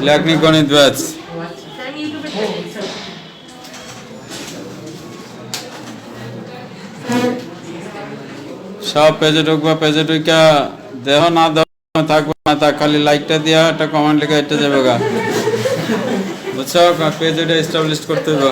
লেখনি গণিত ব্যাচ সব পেজে ঢুকবা, পেজে ঢুকা দেহ না দেহ থাকবো না, তা খালি লাইকটা দিয়া একটা কমেন্ট লিখে এটা যাবে গা, বুঝছো? পেজ এটা এস্টাবলিশ করতে হবে।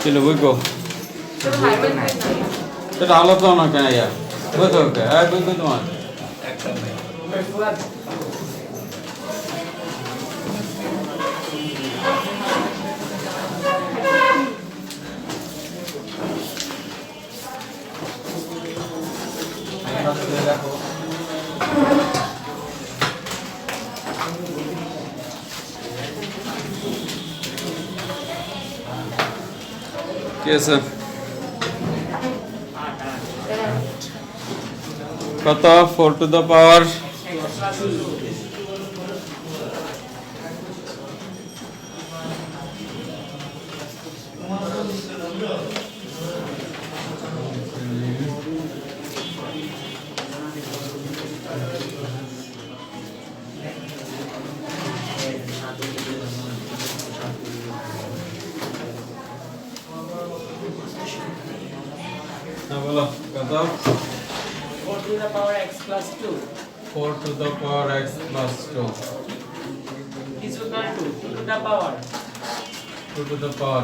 কিলো বুঝবো সেটা আলোচনা না কেন ইয়া বুঝতে ওকে বুঝবো তোমার কি আছে কত 4 টু দ্য পাওয়ার বলো কত 4 to the power x plus 2 4 to the power x plus 2 is equal to 2 to the power 2 to the power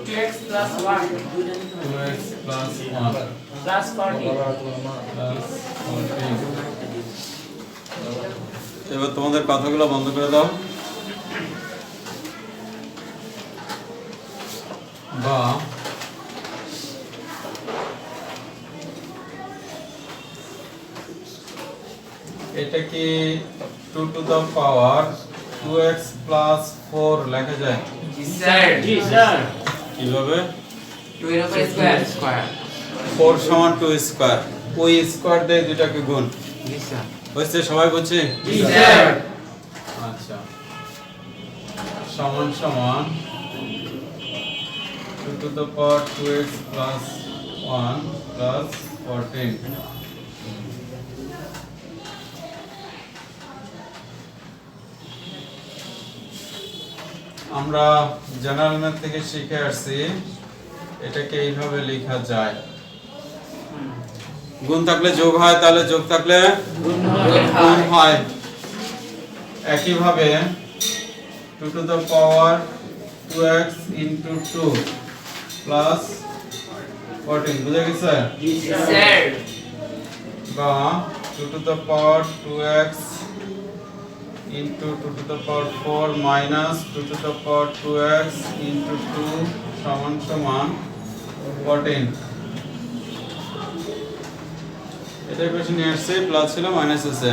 2x plus 1 2x plus 1 plus 40 plus 14 এবার তোমাদের কথাগুলো বন্ধ করে দাও বা এটা কি 2 to the power 2x plus 4 লেখা যায়? জি স্যার কিভাবে? 2 এর উপর স্কয়ার 4 সমান 2 স্কয়ার, ওই স্কয়ার দিয়ে দুটাকে গুণ। জি স্যার হচ্ছে সবাই বুঝছে? জি স্যার আচ্ছা সমান সমান 2 to the power 2x plus 1 plus 14 আমরা জেনারেল ম্যাথ থেকে শিখে আসছি এটাকে এইভাবে লেখা যায়, গুণ থাকলে যোগ হয়, তাহলে যোগ থাকলে গুণ হয়। একইভাবে 2 to the power 2x into 2 plus 14 বুঝে গেছে? জি স্যার বা 2 to the power 2x into 2 to the power 4 minus 2 to the power 2x into 2 সমান সমান 14 এটা কোশ্চেন আসছে প্লাস ছিল মাইনাস আছে।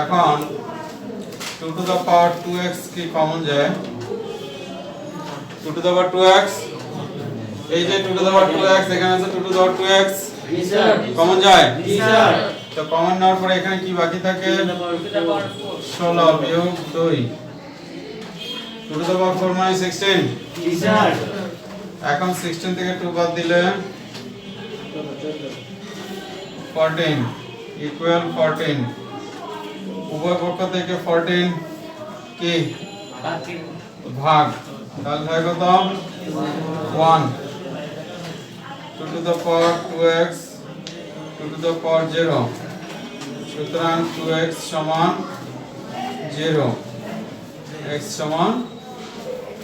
এখন 2 to the power 2x কি কমন যায়? 2 to the power 2x এই যে 2 to the power 2x এখানে আছে 2 to the power 2x G sir common যায়? জি স্যার তো কমন নেওয়ার পরে এখানে কি বাকি থাকে? 16 বিয়োগ 2 2 to the power 4 মানে 16 জি স্যার এখন 16 থেকে 2 বাদ দিলে 14 ইকুয়াল 14 উভয় পক্ষ থেকে 14 কি ভাগ, তাহলে হয় কত? 1 2 to the power 2x 2 to the power 0 সুতরাং 2x সমান 0 x সমান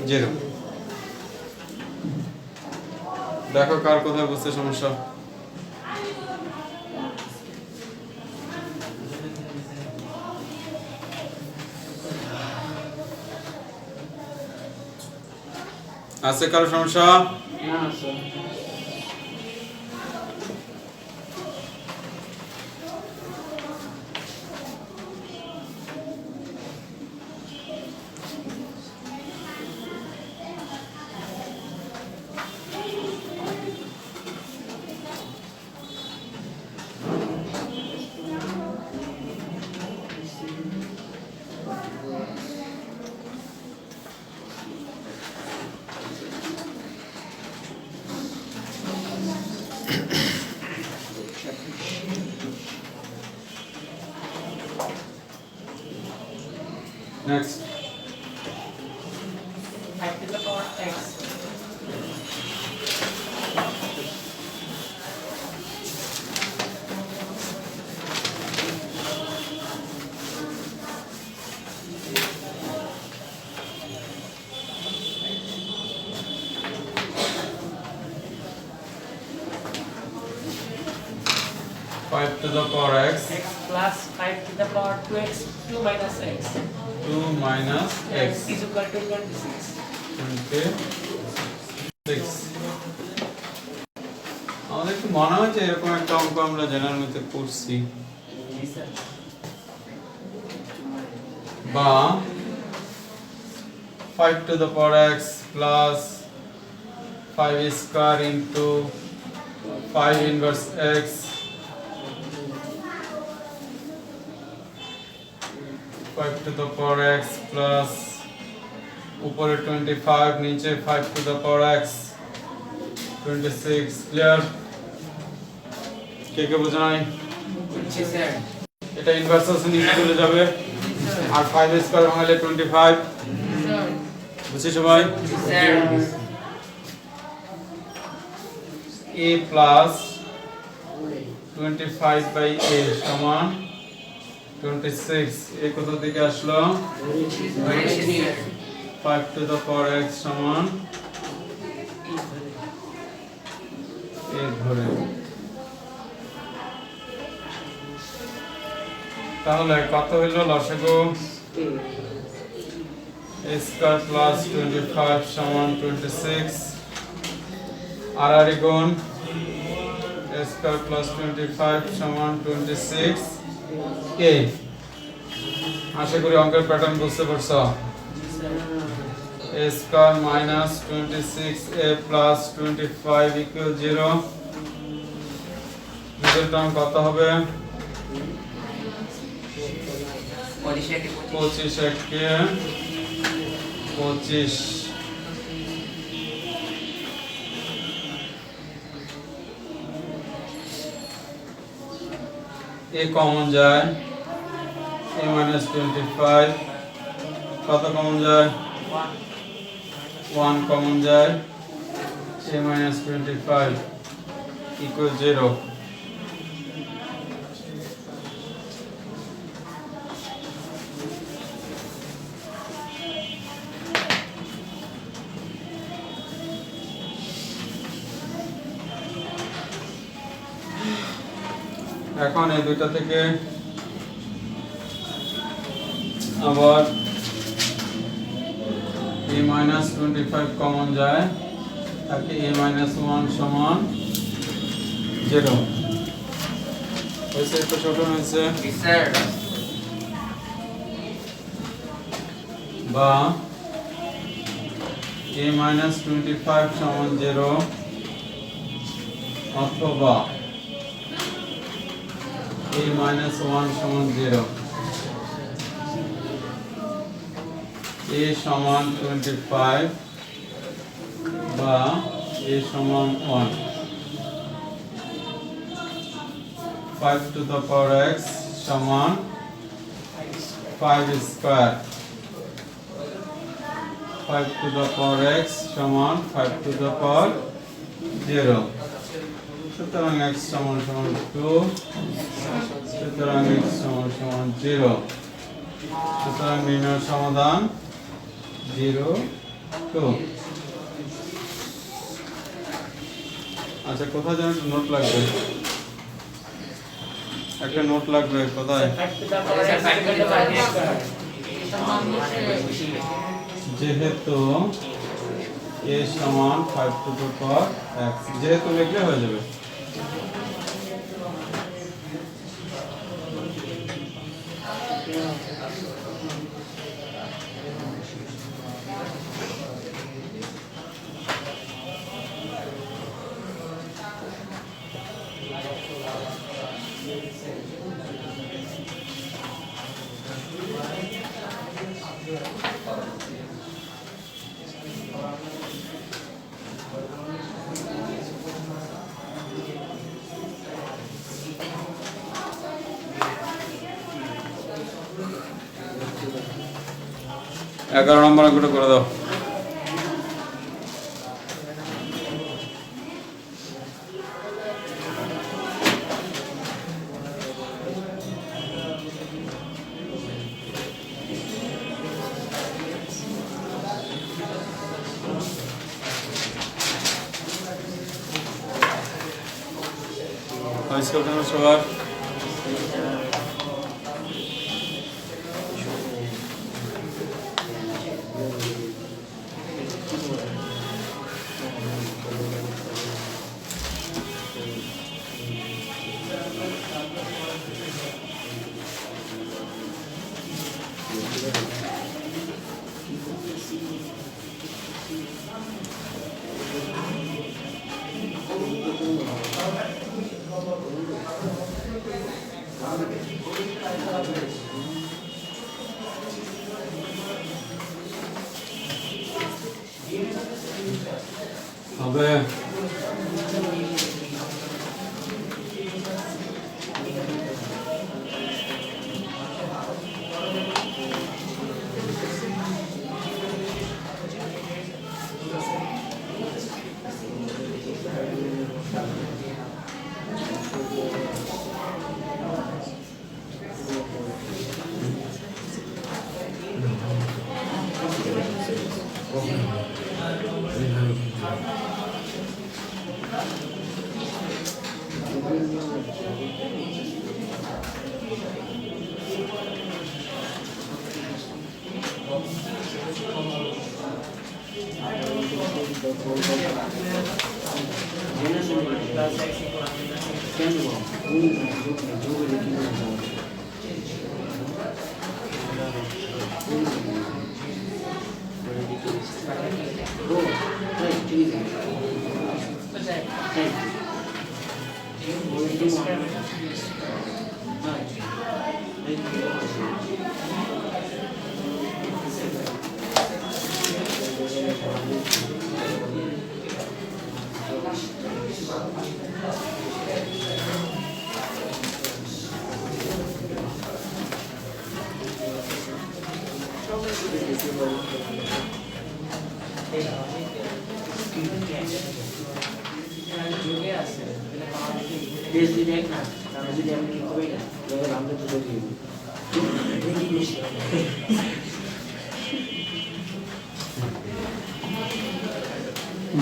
0। দেখো কার কোথায় বুঝতে সমস্যা? আছে কারো সমস্যা? না sir Next. 5 to the power x. Five to the power x. X plus 5 to the power 2x 2 minus x. 2 minus X x. is equal to 26. 26. আমাদের একটু মনে হচ্ছে এরকম একটা অঙ্ক আমরা জেনারেল ম্যাথে করছি Yes, sir. বা 5 to the power x plus 5 square into 5 inverse x five to the power x plus উপরে 25 নিচে 5 to the power x 26 clear কে কে বোঝা নাই Yes, sir. এটা ইনভার্স আছে নিচে চলে যাবে আর 5 স্কয়ার ভাঙলে 25 বুঝছি সবাই a plus 25 by a সমান 26 এই কত দিকে আসলো 5 to the power x সমান a ধরে তাহলে কত হলো লসাগু a square plus 25 সমান 26 আর আর গুণ a square plus 25 সমান 26 a আশা করি অঙ্কের প্যাটার্ন বুঝতে পারছো a square minus 26a plus 25 equal 0 middle term কত হবে 25 একে 25 a কমন যায় a minus 25 কত কমন যায় 1 কমন যায় a minus 25 equal 0 এখন এই দুইটা থেকে আবার a minus 25 কমন যায় তাকে a minus 1 সমান 0 হয়েছে একটু ছোট হয়েছে বা a minus 25 সমান 0 অথবা a minus 1 সমান 0 a সমান 25 বা a সমান 1 5 to the power x সমান 5 square 5 to the power x সমান 5 to the power 0 সুতরাং x সমান 2 সুতরাং x সমান 0 সুতরাং নির্ণয় সমাধান 0 2 আচ্ছা কোথায় যেন নোট লাগবে একটা নোট লাগবে কোথায় 5 to the power x equal to 5 square. যেহেতু a সমান 5 to the power x যেহেতু লিখলে হয়ে যাবে 11 নম্বর অঙ্কটা করে দাও। হয়েছে ওখানে সবার? হবে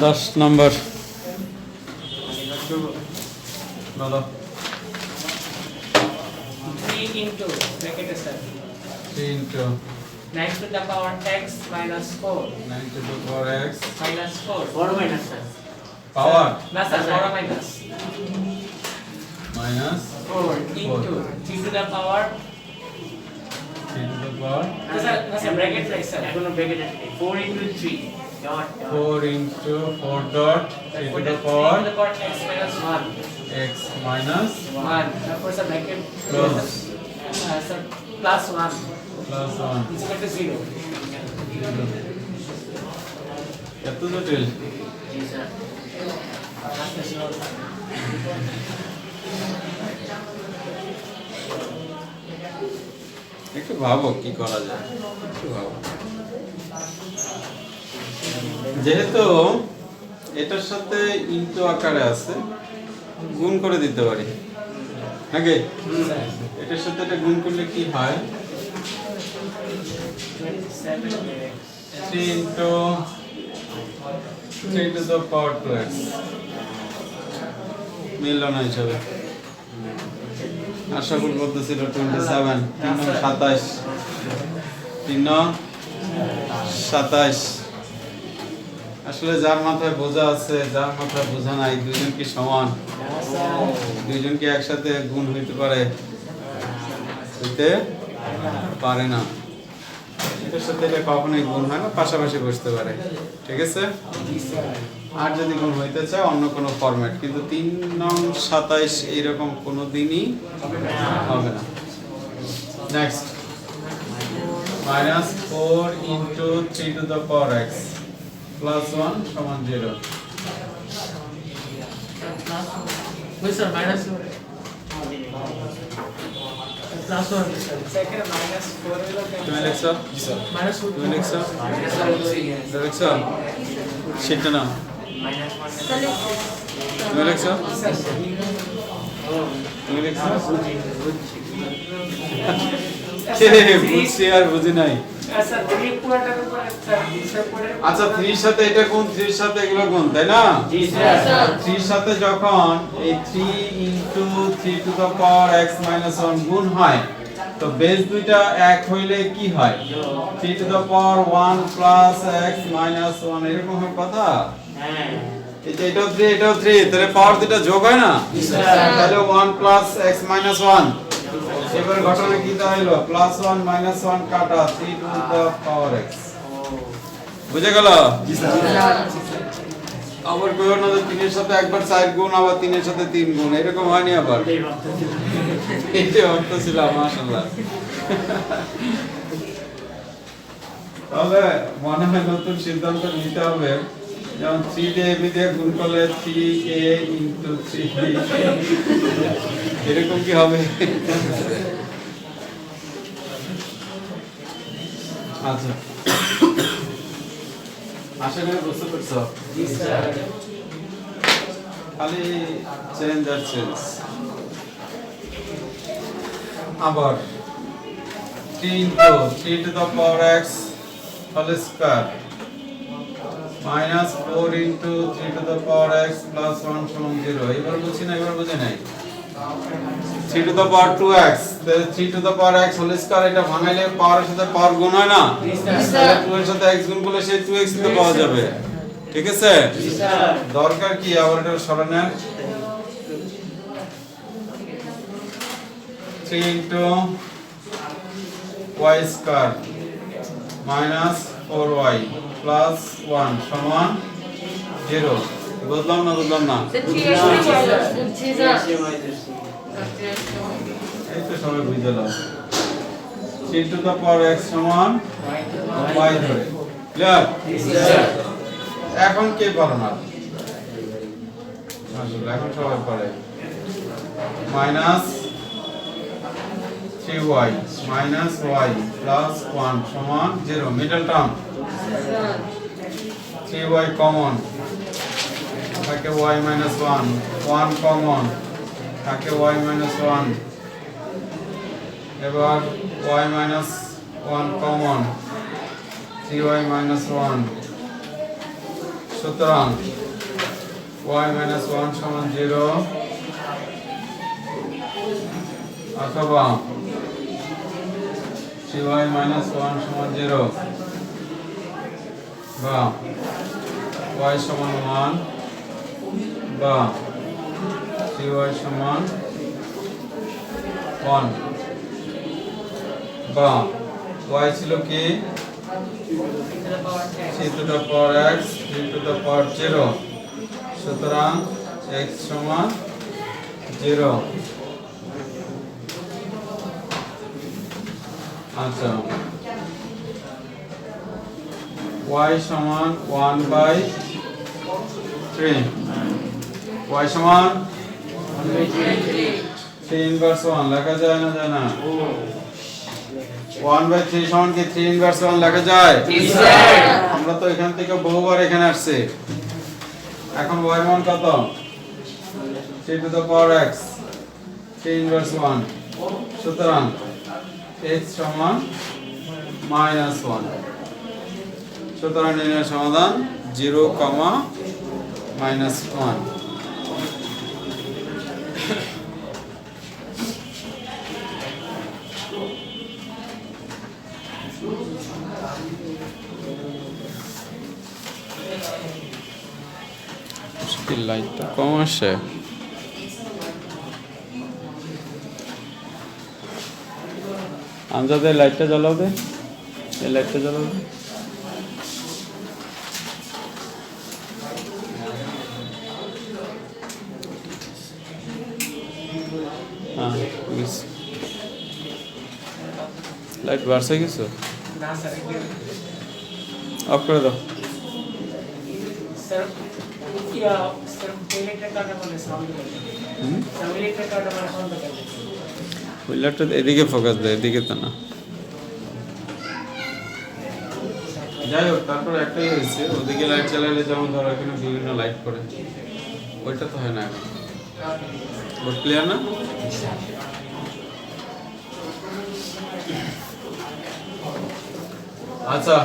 दस नंबर बोलो 3 into bracket है sir 3 into 9 to the power x minus 4 9 to the power x minus 4 4 minus sir. power ना sir 4 minus minus 4 into 3 to the power 3 to the power ना सर bracket है सर এখন bracket আছে 4 into 3 dot 4 into 4 dot 3 to the 3 to power the power x minus 1 x minus 1 therefore sir bracket Plus. sir plus 1 plus 1 is equal to 0 কত জটিল জি sir একটু ভাবো কি করা যায় একটু ভাবো যেহেতু এটার সাথে ইনটু আকারে আছে গুণ করে দিতে পারি নাকি এটার সাথে এটা গুণ করলে কি হয় 3 into 3 to the power 2x মিলল না হিসাবে আশা করি বলতেছিল 27 27 27 আসলে যার মাথায় বোঝা আছে যার মাথায় বোঝা নাই দুইজন কি সমান দুইজন কি একসাথে গুণ হইতে পারে হইতে পারে না এটার সাথে এটা কখনোই গুণ হয় না পাশাপাশি বসতে পারে ঠিক আছে আর যদি গুণ হইতে চায় অন্য কোনো ফরম্যাট কিন্তু 3 নং 27 এইরকম কোনো দিনই হবে না next -4 into 3 to the power x plus 1 সমান 0 वही sir minus Plus 1 sir. Second minus 4 will তুমি লিখছো minus 4. তুমি লিখছো এটা লিখছো সেটা না Minus 1. তুমি লিখছো তুমি লিখছো কে বুঝছি আর বুঝি নাই Sir, 3 পুরোটার উপর স্যার হিসাব করে আচ্ছা 3 এর সাথে এটা কোন 3 এর সাথে এগুলো কোন তাই না জি স্যার 3 এর সাথে যখন এই 3 into 3 to the power x minus 1 গুণ হয় তো বেস দুইটা এক হইলে কি হয় 3 to the power 1 plus x minus 1 এরকম হয় কথা হ্যাঁ এটাও 3 এটাও 3 তাহলে পাওয়ার দুইটা যোগ হয় না তাহলে 1 প্লাস x মাইনাস 1 এবার ঘটনা কি দাঁড়াইলো প্লাস 1 মাইনাস 1 কাটা 3 টু দ্য পাওয়ার x বুঝে গেল জি স্যার আবার কইও না যে 3 এর সাথে একবার 4 গুণ আবার 3 এর সাথে 3 গুণ এরকম হয়নি আবার এটা অর্থ ছিল মাশাআল্লাহ তাহলে মনে হয় নতুন সিদ্ধান্ত নিতে হবে যেমন 3 দিয়ে b দিয়ে গুণ করলে 3a ইনটু 3b এরকম কি হবে আচ্ছা আশা করি বুঝতে পারছো জি স্যার খালি চেঞ্জ আর চেঞ্জ আবার 3 into 3 to the power x whole square minus 4 into 3 to the power x plus 1 সমান 0 এবার বুঝছি না এবার বুঝে নাই 3 টু দ্য পাওয়ার 2x তাহলে 3 to the power x whole square এটা ভাঙাইলে পাওয়ারের সাথে পাওয়ার গুণ হয় না জি স্যার 2 এর সাথে x গুণ করলে সেই 2x তো পাওয়া যাবে ঠিক আছে জি স্যার দরকার কি আবার এটা সরানোর 3 into y square minus 4y plus 1 সমান 0 বুঝলাম না এই তো সবাই বুঝে গেল 3 টু দ্য পাওয়ার x সমান y ধরে ক্লিয়ার এখন কে পারো না আসলে এখন সবাই পারে minus 3y minus y plus 1 সমান 0 মিডল টার্ম 3y কমন থাকে y minus 1 1 কমন থাকে y minus 1 এবার y minus 1 common 3y minus 1 সুতরাং y minus 1 সমান 0 অথবা 3y minus 1 সমান 0 বা y সমান 1 বা 3y সমান 1 বা y ছিল কি 3 to the power x 3 to the power 0 সুতরাং x সমান 0 আচ্ছা y সমান 1 by 3 y সমান 3 ইনভার্স 1 লেখা যায় না 1 by 3 সমান কি 3 ইনভার্স 1 লেখা যায় জি স্যার আমরা তো এখান থেকে বহুবার এখানে আসছে এখন y মান কত 3 to the power x 3 inverse 1 সুতরাং x সমান -1 সুতরাং নির্ণয়ের সমাধান 0, -1 লাইটটা কম আসে আমজাদের লাইটটা জ্বালাও দে এই লাইটটা জ্বালাও দে লাইট বাড়ছে কিছু না স্যার অফ করে দাও স্যার क्या सर इलेक्ट्रिक कार्ड वाले साउंड करते हैं सब इलेक्ट्रिक कार्ड वाले साउंड करते हैं হুইলারটা এদিকে ফোকাস দেয়, এদিকে তো না। যাই হোক, তারপর একটাই হয়েছে, ওদিকে লাইট জ্বালালে যেমন ধরো এখানে বিভিন্ন লাইট করে, ওইটা তো হয় না এখন। বোর্ড ক্লিয়ার না? আচ্ছা,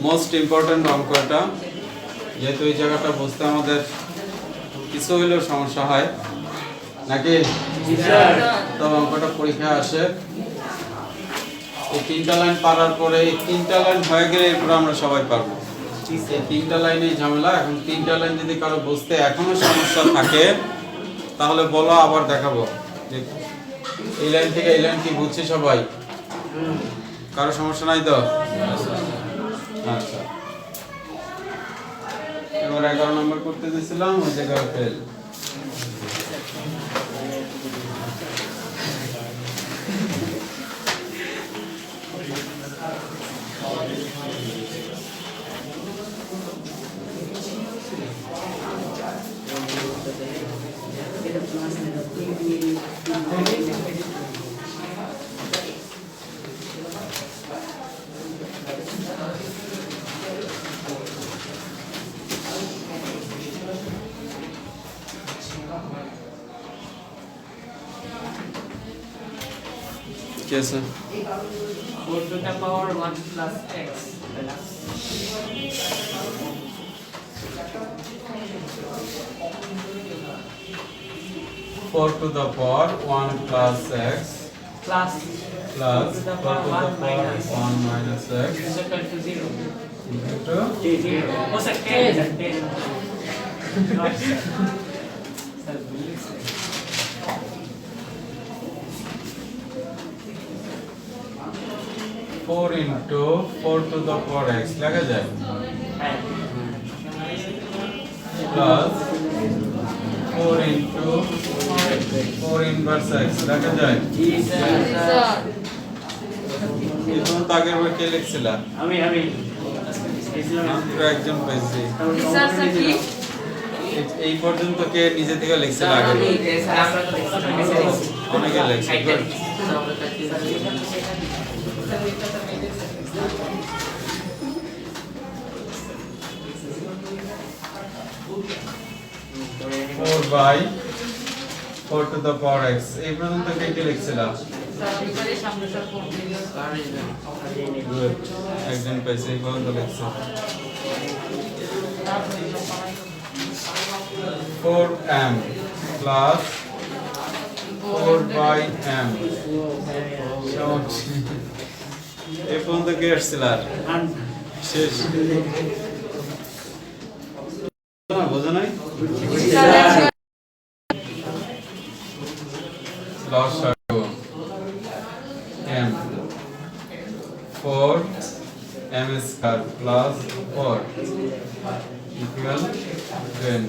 মোস্ট ইম্পর্টেন্ট অঙ্ক এটা, যেহেতু এই জায়গাটা বুঝতে আমাদের কিছু হইলেও সমস্যা হয় নাকি, তো অঙ্কটা পরীক্ষায় আসে। এই 3টা লাইন পারার পরে, এই 3টা লাইন হয়ে গেলে এরপর আমরা সবাই পারবো। এই 3টা লাইনেই ঝামেলা। এখন 3টা লাইন যদি কারো বুঝতে এখনো সমস্যা থাকে তাহলে বলো, আবার দেখাবো। এই লাইন থেকে এই লাইন কি বুঝছি সবাই? কারো সমস্যা নাই তো? আচ্ছা, এবার 11 নম্বর করতে দিয়েছিলাম, ওই জায়গায় ফেল। कैसे? 4 to the power 1 plus x. 4 to the power 1 plus x Plus plus 4 4 to the to power the 1 power minus 1 minus x is equal to 0. into 0. Oh, sir, 10. 10. Not sir. Sir, please. 4 into 4 to the power x লেখা যায়, plus 4 into 4 inverse x লেখা যায়। এখন আগের বার কে লিখছিলা? আমি মাত্র একজন পেয়েছি। স্যার স্যার কি এই পর্যন্ত কে নিজে থেকে লিখছিল আগের বার? অনেকে লিখছে। Good. 4 by 4 to the power x এই পর্যন্ত কে কে লিখছিলা? স্যার এবারে সামনে স্যার কোন Good. একজন পেয়েছে, এই পর্যন্ত লিখছে। 4m plus 4 by m এই পর্যন্ত কে আসছিল? আর শেষ না, বোঝো নাই? লসাগু m 4 m square plus 4 equal 10।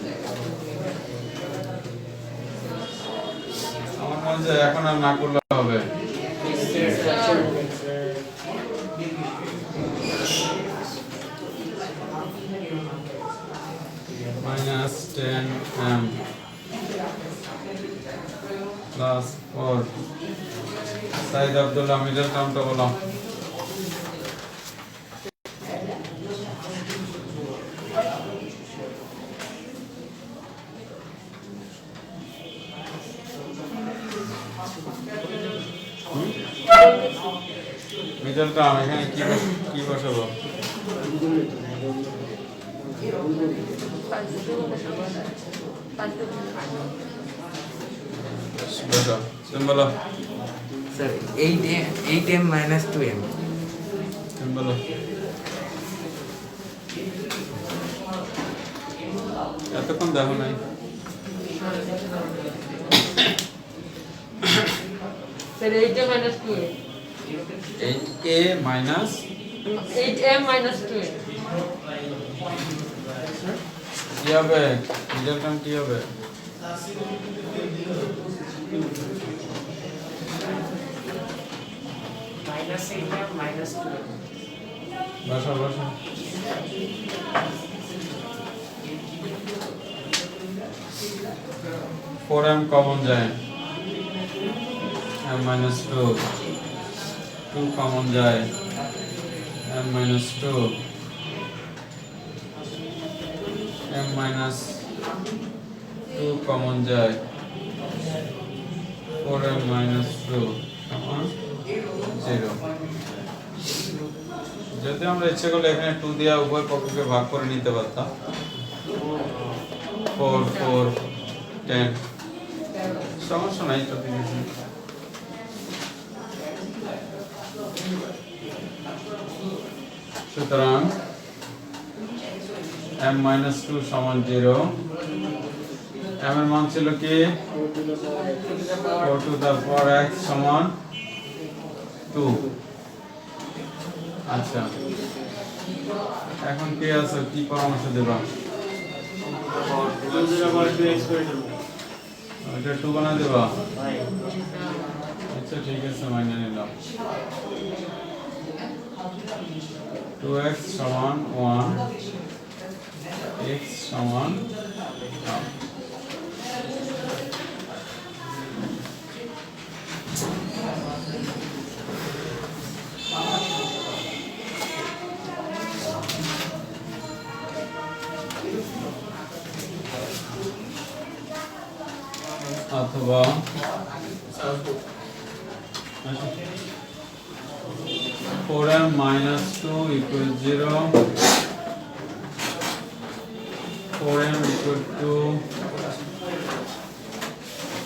আমার মনে হয় এখন আর না করলে হবে। minus 10m plus 4 Syed Abdullah middle টার্মটা বলো। মিডল টার্ম এখানে কি বসাবো? বসো, তুমি বলো। Sir, 8m minus 2m. তুমি বলো। এতক্ষণ দেখো নাই। Sir 8m minus 2m 8a minus 8m minus 2m কি হবে? মিডল টার্ম কি হবে? minus 8 minus 2. বসো বসো। 4m কমন যায়, m minus 2 2 কমন যায় m minus 2 m minus 2 common যায় 4m minus 2 সমান 0 যদি আমরা ইচ্ছে করলে এখানে 2 দিয়ে উভয় পক্ষকে ভাগ করে নিতে পারতাম 4 4 10 সমস্যা নাই তো দেখি সুতরাং m minus 2 সমান 0 m এর মান ছিল কি 4 to the power x সমান 2 আচ্ছা এখন কি আছে কি পরামর্শ দেবা এটা 2 বানা দেবা আচ্ছা ঠিক আছে মাইনে নিলাম 2x সমান 1 x সমান half অথবা 4m minus 2 equals 0 4m equal to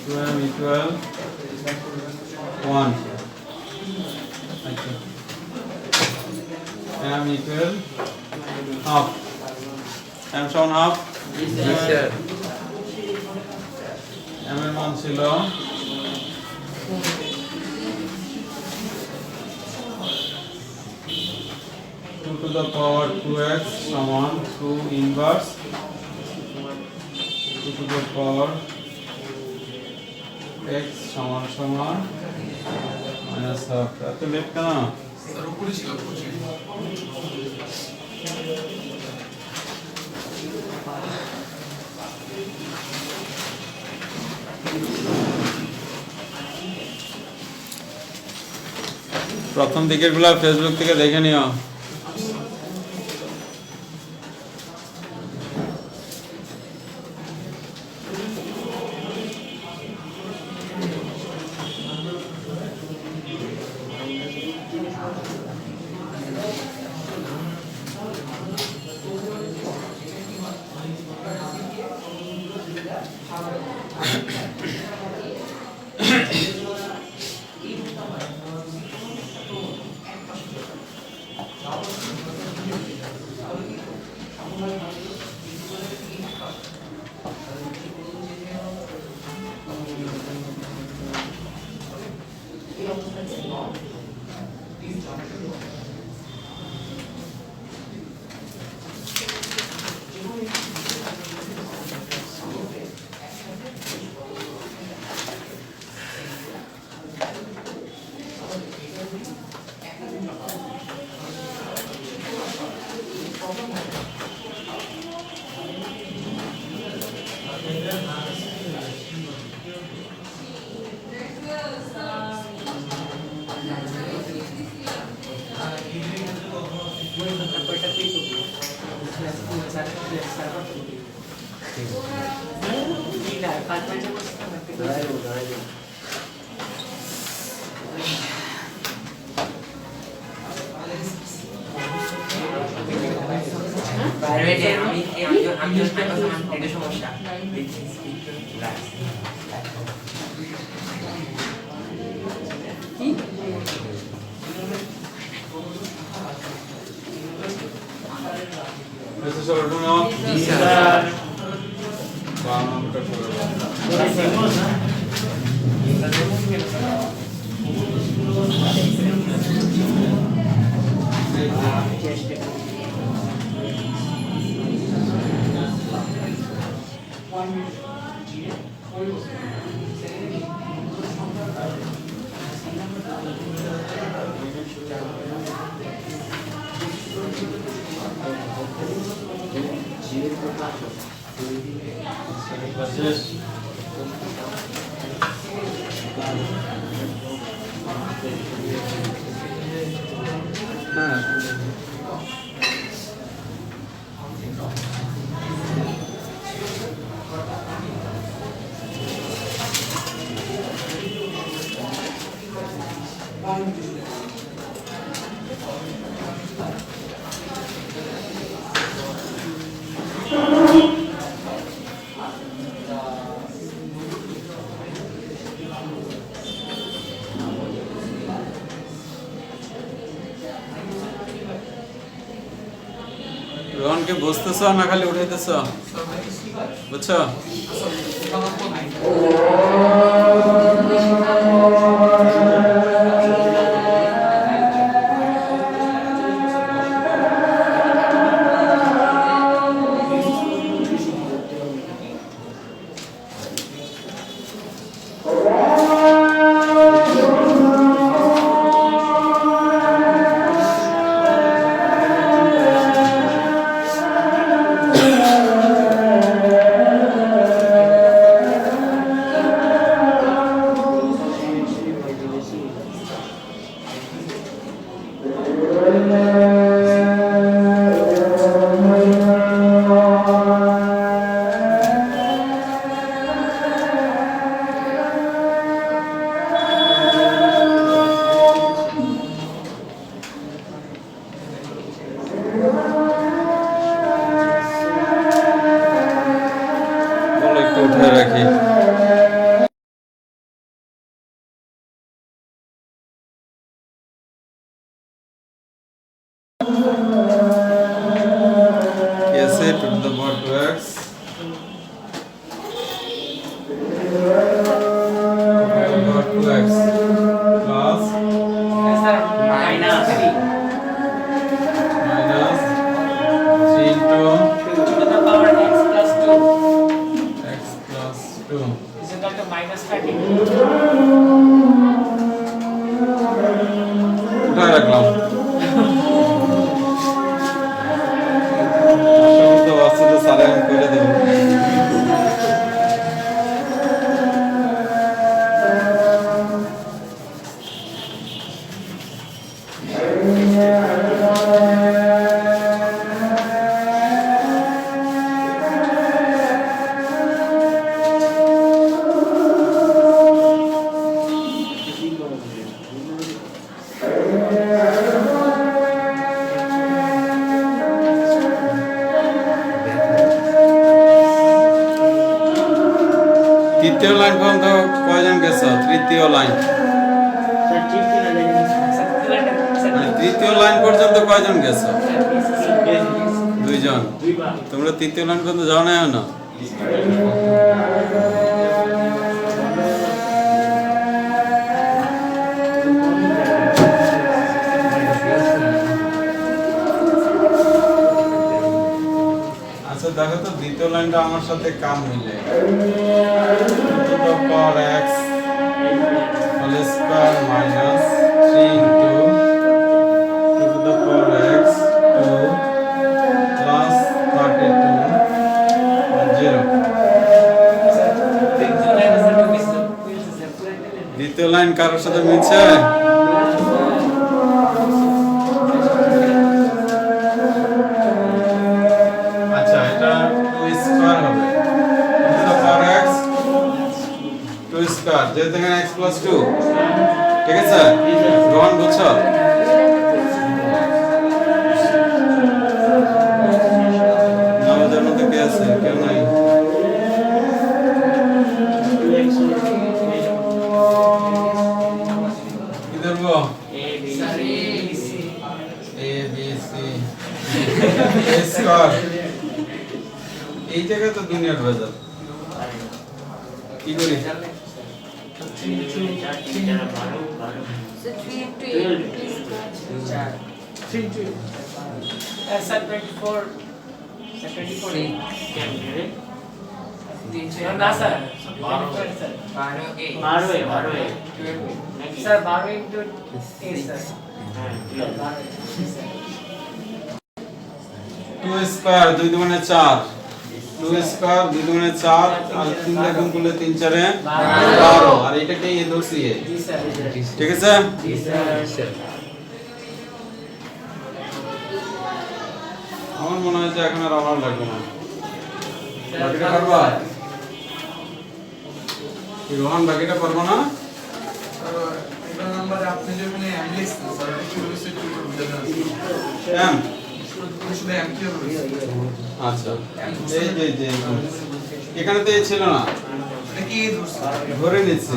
2m equal 1 m equal half m সমান half Yes, sir. m এর মান ছিল 2 to the power 2x সমান 2 inverse 2 to the power x সমান সমান minus half এত লেট কেন প্রথম দিকের গুলা ফেসবুক থেকে দেখে নিও প্রাইভেটে আমি এটা সমস্যা Eso sobre uno. Vamos a Gracias. হ্যাঁ রোহনকে বসতেছ না খালি উঠাইতেছ বুঝছো বলো একটু উঠে রাখি कैसे to the power 2x power 2x plus sir minus 3 minus 3 into to the power x plus 2 x plus 2 is equal to minus 30. উঠায় রাখলাম তো বাচ্চাদের সারে আমি করে দেবো তৃতীয় লাইন পর্যন্ত কয়জন গেছ তৃতীয় লাইন মানে তৃতীয় লাইন পর্যন্ত কয়জন গেছ দুইজন তোমরা তৃতীয় লাইন পর্যন্ত যাও না না আচ্ছা দেখো তো দ্বিতীয় লাইনটা আমার সাথে কাম মিলে to the power x whole square minus 3 into to the power x 2 plus 32 0 দ্বিতীয় লাইন কারোর সাথে মিলছে আচ্ছা এটা 2 স্কয়ার হবে two the power x 2 square যেহেতু এখানে x প্লাস 2 ঠিক আছে রোহন বুঝছো আমাদের মধ্যে কে আছে কেউ নাই কি ধরবো A B C A square এই জায়গায় তো দুনিয়ার ভেজাল কি করি So 3 into 8 please. 3 to sir 24 sir 24 can be right no sir 24 sir 12 sir 12 into 8 sir 2 square 2 দুগুণে 4 2 স্কয়ার 2 দুগুণে 4 আর 3 দিয়ে গুণ করলে 3 4 12 আর এটাকে এ ধরছি এ জি স্যার ঠিক আছে জি স্যার আমার মনে হয় যে এখন আর আমার লাগবে না বাকিটা পারবা কি রোহান বাকিটা পারবো না এটা নাম্বারে আপনি যখন এম লিখছেন স্যার কি হইছে একটু বুঝাবেন এম শুধু এম কি হবে আচ্ছা এই যে এখানে তো এই ছিল না এটা কি ধরছে ধরে নিচ্ছি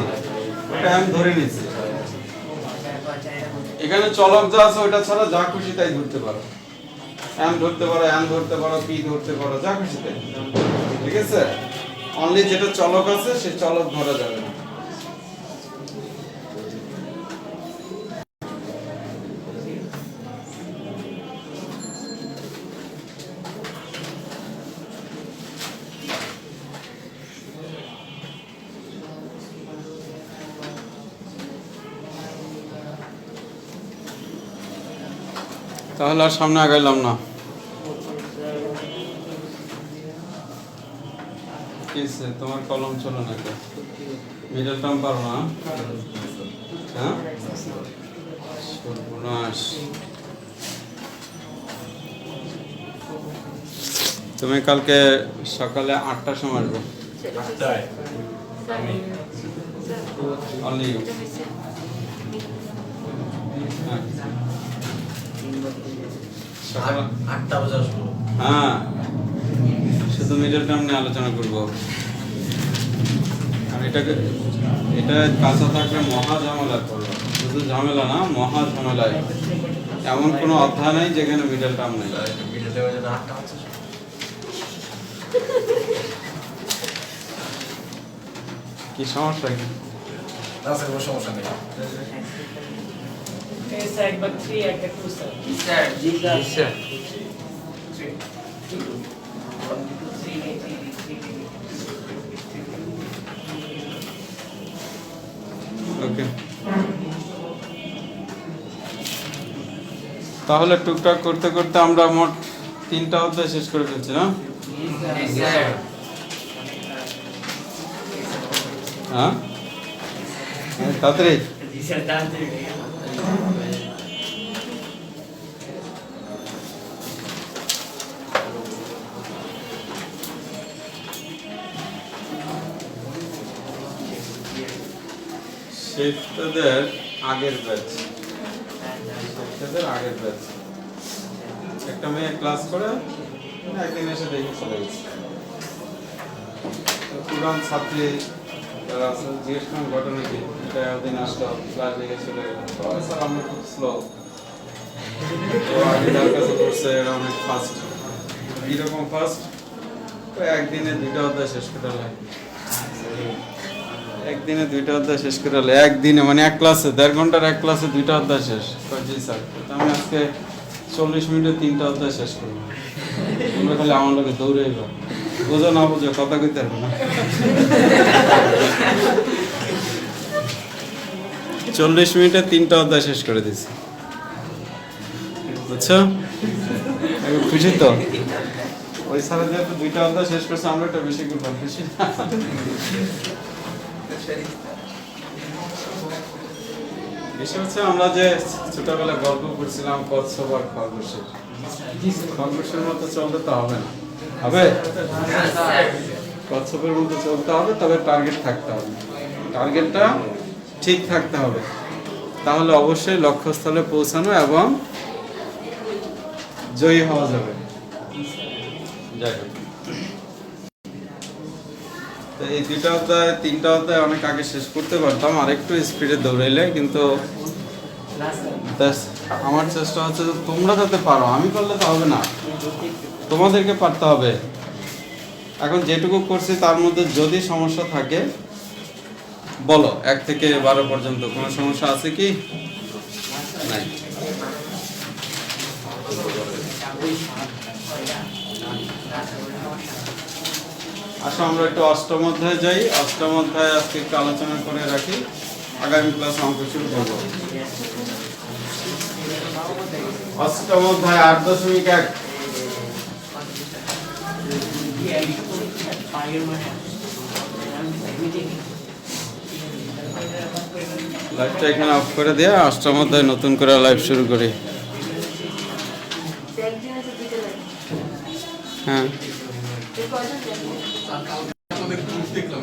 ওটা আমি ধরে নিচ্ছি এখানে চলক যা আছে ওটা ছাড়া যা খুশি তাই ধরতে পারো এম ধরতে পারো এন ধরতে পারো পি ধরতে পারো যা খুশি তাই ঠিক আছে অনলি যেটা চলক আছে সেই চলক ধরা যাবে না তাহলে আর সামনে আগাইলাম না কিসে তোমার কলম চলো নাকি মিডল টার্ম পারো না হ্যাঁ সর্বনাশ তুমি কালকে সকালে 8টার সময় আসবে অনলি ইউ সকালে 8টা বাজে আসবো হ্যাঁ শুধু মিডল টার্ম নিয়ে আলোচনা করব আর এটা কাঁচা থাকলে মহা ঝামেলা করবো শুধু ঝামেলা না মহা ঝামেলায় এমন কোনো অধ্যায় নেই যেখানে মিডল টার্ম নেই ভিডিওতে বাজে 8টা বাজে কি সমস্যা কি না স্যার কোনো সমস্যা নেই এই স্যার একবার 3 একটা 2 স্যার স্যার জি স্যার ওকে তাহলে টুকটাক করতে করতে আমরা মোট 3টা অধ্যায় শেষ করে ফেলছি না স্যার হ্যাঁ তাড়াতাড়ি জি স্যার তাড়াতাড়ি শেফদের আগের ব্যাচ একটা মেয়ে ক্লাস করে একদিন এসে দেখে চলে গেছে পুরান ছাত্রী তারা আসলে জিজ্ঞেস করলাম ঘটনা কি এটা একদিন আসলো ক্লাস দেখে চলে গেল স্যার আমরা খুব স্লো আগে যার কাছে করছে এরা অনেক ফাস্ট কিরকম ফাস্ট তো একদিনে 2টা অধ্যায় শেষ করে লাগে একদিনে 2টা অধ্যায় শেষ করে হলো একদিনে মানে এক ক্লাসে 1.5 ঘন্টার এক ক্লাসে 2টা অধ্যায় শেষ জি স্যার আমি আজকে 40 মিনিটে 3টা অধ্যায় শেষ করবো তোমরা খালি আমার লোকে দৌড়ে এলো বোঝো না বোঝো কথা কইতে পারবো না 40 মিনিটে 3টা অধ্যায় শেষ করে দিছি বুঝছো আমি খুশি তো ওই স্যার যেহেতু 2টা অধ্যায় শেষ করছে আমরা একটা বেশি করলাম খুশি বিষয় হচ্ছে আমরা যে ছোটবেলায় গল্প পড়ছিলাম কচ্ছপ আর খরগোশের খরগোশের মতো চলতে তো হবে না হবে কচ্ছপের মতো চলতে হবে তবে টার্গেট থাকতে হবে টার্গেটটা ঠিক থাকতে হবে তাহলে অবশ্যই লক্ষ্যস্থলে পৌঁছানো এবং জয়ী হওয়া যাবে যাই হোক তো এই 2টা অধ্যায় 3টা অধ্যায় অনেক আগে শেষ করতে পারতাম আর একটু স্পিডে দৌড়াইলে কিন্তু আমার চেষ্টা হচ্ছে যে তোমরা যাতে পারো আমি পারলে তো হবে না তোমাদেরকে পারতে হবে এখন যেটুকু করছি তার মধ্যে যদি সমস্যা থাকে বলো 1 থেকে 12 পর্যন্ত কোনো সমস্যা আছে কি নাই আসো আমরা একটু অষ্টম অধ্যায়ে যাই অষ্টম অধ্যায়ে আজকে একটু আলোচনা করে রাখি আগামী ক্লাসে অঙ্ক শুরু করবো অষ্টম অধ্যায় 8.1 আগের মাসে আমি দেখি লাইভটা এখানে অফ করে দিয়ে 8টার মধ্যে নতুন করে লাইভ শুরু করি। একদিন আছে দুটো লাগে হ্যাঁ এই কয়জন দেখবো আমাদের গ্রুপ দেখলাম,